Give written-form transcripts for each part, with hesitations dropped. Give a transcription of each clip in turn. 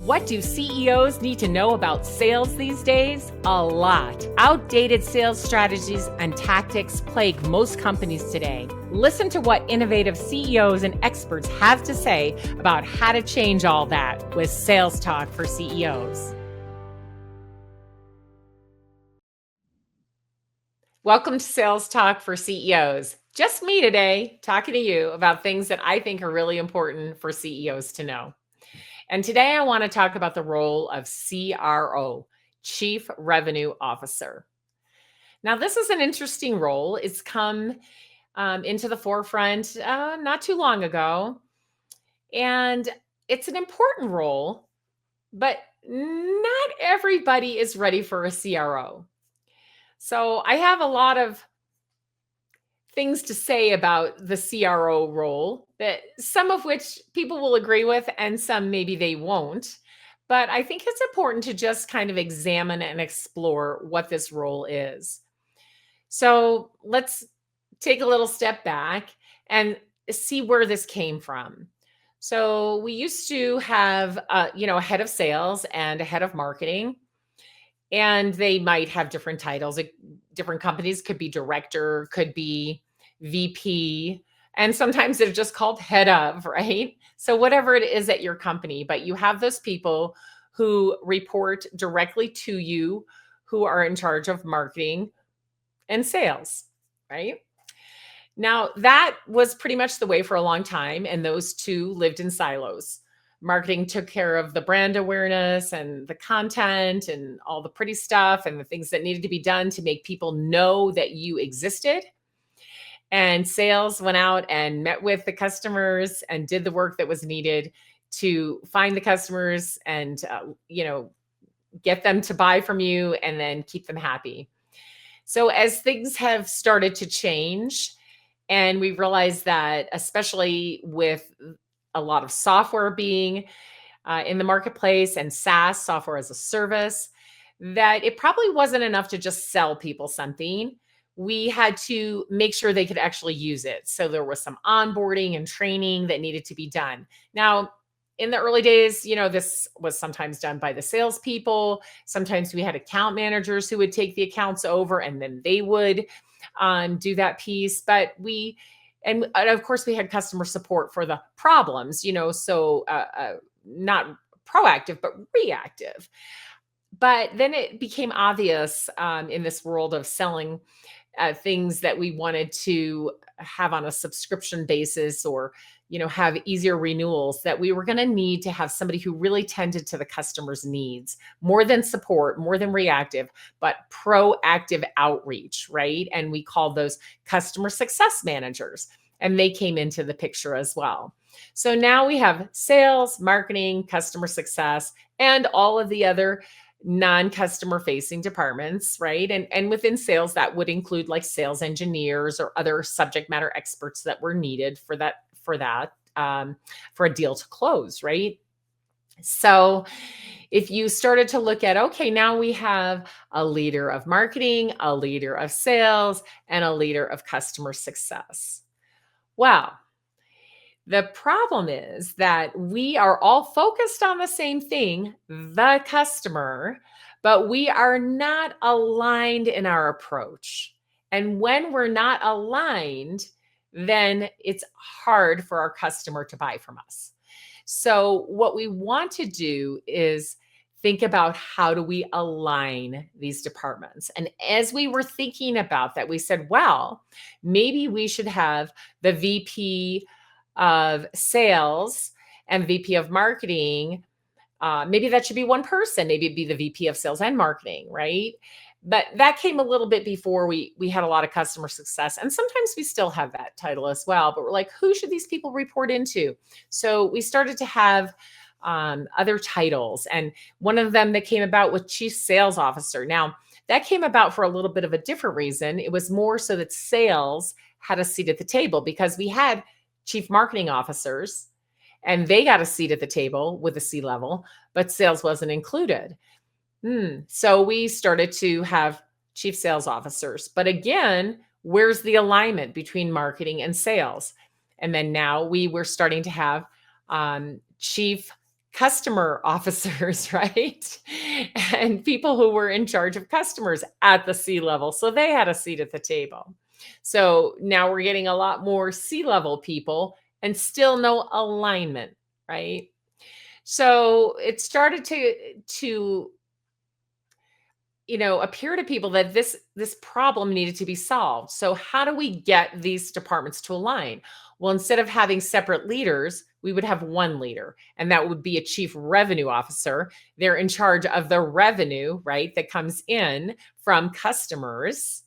What do CEOs need to know about sales these days? A lot. Outdated sales strategies and tactics plague most companies today. Listen to what innovative CEOs and experts have to say about how to change all that with Sales Talk for CEOs. Welcome to Sales Talk for CEOs. Just me today talking to you about things that I think are really important for CEOs to know. And today I want to talk about the role of CRO, Chief Revenue Officer. Now, this is an interesting role. It's come into the forefront not too long ago. And it's an important role, but not everybody is ready for a CRO. So I have a lot of things to say about the CRO role, that some of which people will agree with and some maybe they won't. But I think it's important to just kind of examine and explore what this role is. So let's take a little step back and see where this came from. So we used to have, a head of sales and a head of marketing, and they might have different titles. Different companies could be director, could be VP, and sometimes they're just called head of, right? So whatever it is at your company, but you have those people who report directly to you, who are in charge of marketing and sales, right? Now, that was pretty much the way for a long time, and those two lived in silos. Marketing took care of the brand awareness and the content and all the pretty stuff and the things that needed to be done to make people know that you existed. And sales went out and met with the customers and did the work that was needed to find the customers and, get them to buy from you and then keep them happy. So as things have started to change, and we realized that, especially with a lot of software being in the marketplace and SaaS, software as a service, that it probably wasn't enough to just sell people something. We had to make sure they could actually use it. So there was some onboarding and training that needed to be done. Now, in the early days, this was sometimes done by the salespeople. Sometimes we had account managers who would take the accounts over and then they would do that piece. But and of course, we had customer support for the problems, so not proactive, but reactive. But then it became obvious in this world of selling things that we wanted to have on a subscription basis, or have easier renewals, that we were going to need to have somebody who really tended to the customer's needs, more than support, more than reactive, but proactive outreach, right? And we called those customer success managers, and they came into the picture as well. So now we have sales, marketing, customer success, and all of the other non-customer facing departments, right? And within sales, that would include like sales engineers or other subject matter experts that were needed for a deal to close, right? So if you started to look at, okay, now we have a leader of marketing, a leader of sales, and a leader of customer success. Wow. The problem is that we are all focused on the same thing, the customer, but we are not aligned in our approach. And when we're not aligned, then it's hard for our customer to buy from us. So what we want to do is think about, how do we align these departments? And as we were thinking about that, we said, well, maybe we should have the VP of sales and VP of marketing. Maybe that should be one person. Maybe it'd be the VP of sales and marketing, right? But that came a little bit before we had a lot of customer success. And sometimes we still have that title as well. But we're like, who should these people report into? So we started to have other titles. And one of them that came about was Chief Sales Officer. Now, that came about for a little bit of a different reason. It was more so that sales had a seat at the table, because we had chief marketing officers and they got a seat at the table with a C-level, but sales wasn't included. So we started to have chief sales officers. But again, where's the alignment between marketing and sales? And then now we were starting to have chief customer officers, right? And people who were in charge of customers at the C level. So they had a seat at the table. So now we're getting a lot more C-level people and still no alignment, right? So it started to appear to people that this problem needed to be solved. So how do we get these departments to align? Well, instead of having separate leaders, we would have one leader, and that would be a chief revenue officer. They're in charge of the revenue, right, that comes in from customers.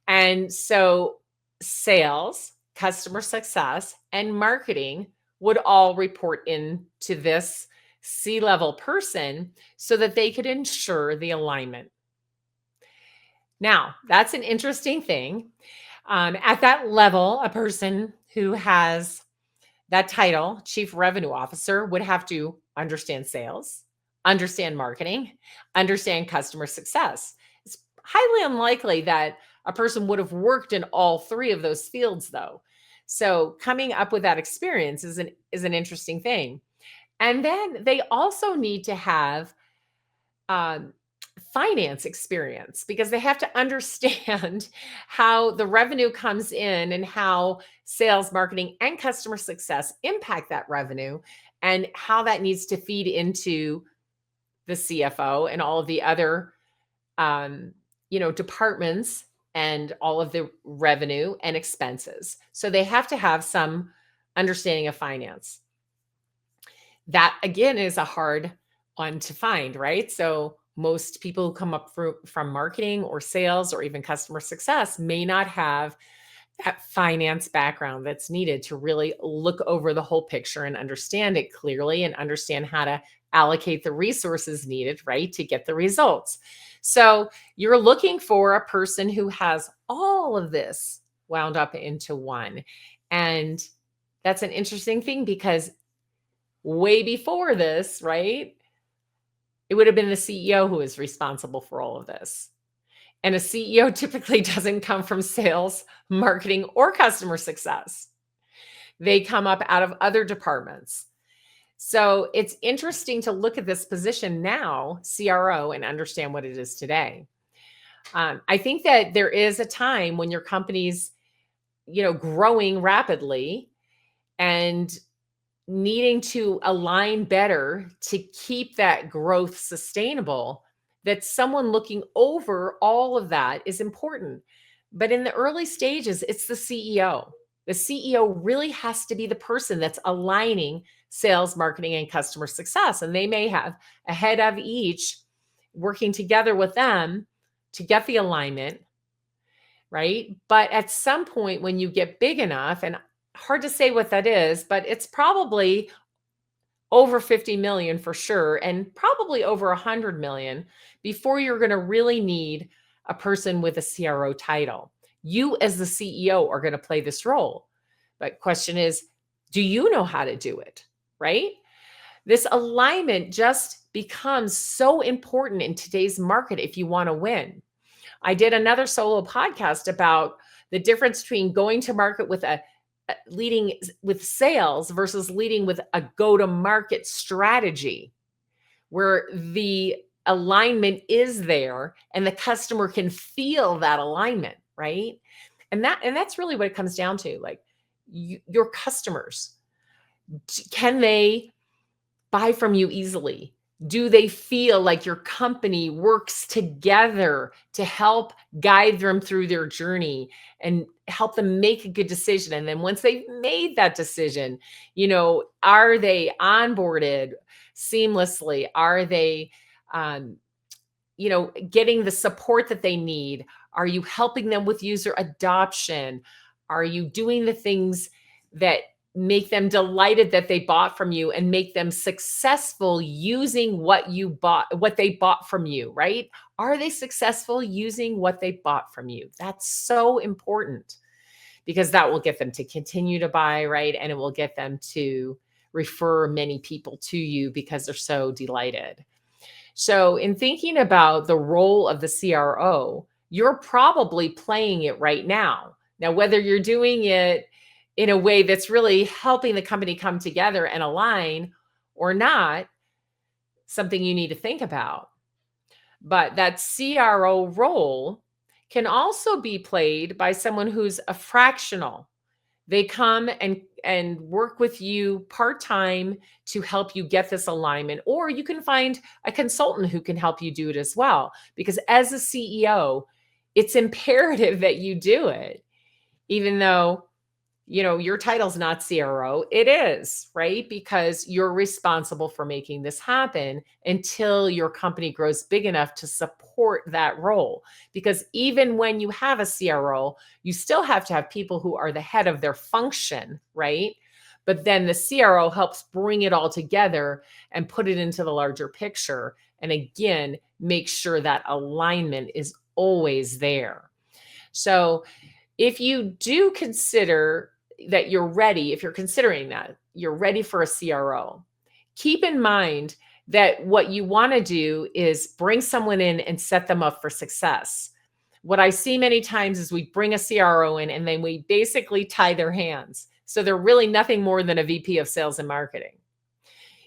And so sales, customer success, and marketing would all report in to this C-level person so that they could ensure the alignment. Now, that's an interesting thing. At that level, a person who has that title, Chief Revenue Officer, would have to understand sales, understand marketing, understand customer success. It's highly unlikely that a person would have worked in all three of those fields, though. So coming up with that experience is an interesting thing. And then they also need to have um, finance experience because they have to understand how the revenue comes in and how sales, marketing, and customer success impact that revenue and how that needs to feed into the CFO and all of the other departments and all of the revenue and expenses. So they have to have some understanding of finance. That again is a hard one to find, right? So most people who come up from marketing or sales or even customer success may not have that finance background that's needed to really look over the whole picture and understand it clearly and understand how to allocate the resources needed, right, to get the results. So you're looking for a person who has all of this wound up into one. And that's an interesting thing because way before this, right, it would have been the CEO who is responsible for all of this. And a CEO typically doesn't come from sales, marketing, or customer success. They come up out of other departments. So it's interesting to look at this position now, CRO, and understand what it is today. I think that there is a time when your company's, growing rapidly and needing to align better to keep that growth sustainable, that someone looking over all of that is important. But in the early stages, it's the CEO. The CEO really has to be the person that's aligning sales, marketing, and customer success. And they may have a head of each working together with them to get the alignment, right? But at some point, when you get big enough, and hard to say what that is, but it's probably over 50 million for sure, and probably over 100 million before you're going to really need a person with a CRO title. You as the CEO are going to play this role. But question is, do you know how to do it? Right? This alignment just becomes so important in today's market if you want to win. I did another solo podcast about the difference between going to market with leading with sales versus leading with a go-to-market strategy where the alignment is there and the customer can feel that alignment, right? And that's really what it comes down to. Like your customers, can they buy from you easily? Do they feel like your company works together to help guide them through their journey and help them make a good decision? And then once they've made that decision, are they onboarded seamlessly? Are they, getting the support that they need? Are you helping them with user adoption? Are you doing the things that make them delighted that they bought from you and make them successful using what they bought from you, right? Are they successful using what they bought from you? That's so important because that will get them to continue to buy, right? And it will get them to refer many people to you because they're so delighted. So in thinking about the role of the CRO, you're probably playing it right now. Now, whether you're doing it in a way that's really helping the company come together and align, or not, something you need to think about. But that CRO role can also be played by someone who's a fractional. They come and work with you part-time to help you get this alignment, or you can find a consultant who can help you do it as well. Because as a CEO, it's imperative that you do it, even though your title's not CRO. It is, right? Because you're responsible for making this happen until your company grows big enough to support that role. Because even when you have a CRO, you still have to have people who are the head of their function, right? But then the CRO helps bring it all together and put it into the larger picture. And again, make sure that alignment is always there. So if you do consider that you're ready, if you're considering that you're ready for a CRO, keep in mind that what you want to do is bring someone in and set them up for success. What I see many times is we bring a CRO in and then we basically tie their hands. So they're really nothing more than a VP of sales and marketing.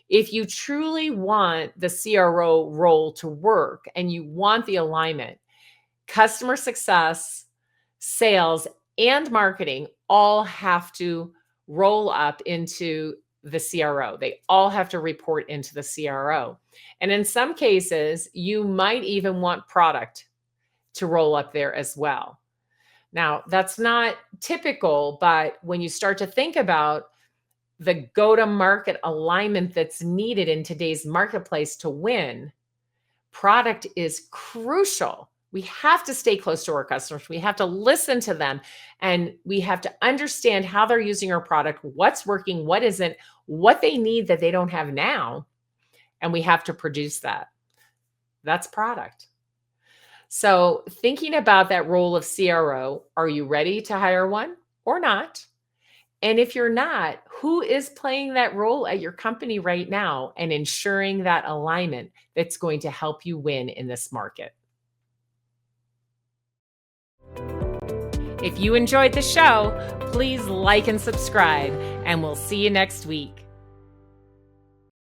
If you truly want the CRO role to work and you want the alignment, customer success, sales, and marketing all have to roll up into the CRO. They all have to report into the CRO. And in some cases, you might even want product to roll up there as well. Now, that's not typical, but when you start to think about the go-to-market alignment that's needed in today's marketplace to win, product is crucial. We have to stay close to our customers. We have to listen to them, and we have to understand how they're using our product, what's working, what isn't, what they need that they don't have now, and we have to produce that. That's product. So thinking about that role of CRO, are you ready to hire one or not? And if you're not, who is playing that role at your company right now and ensuring that alignment that's going to help you win in this market? If you enjoyed the show, please like and subscribe, and we'll see you next week.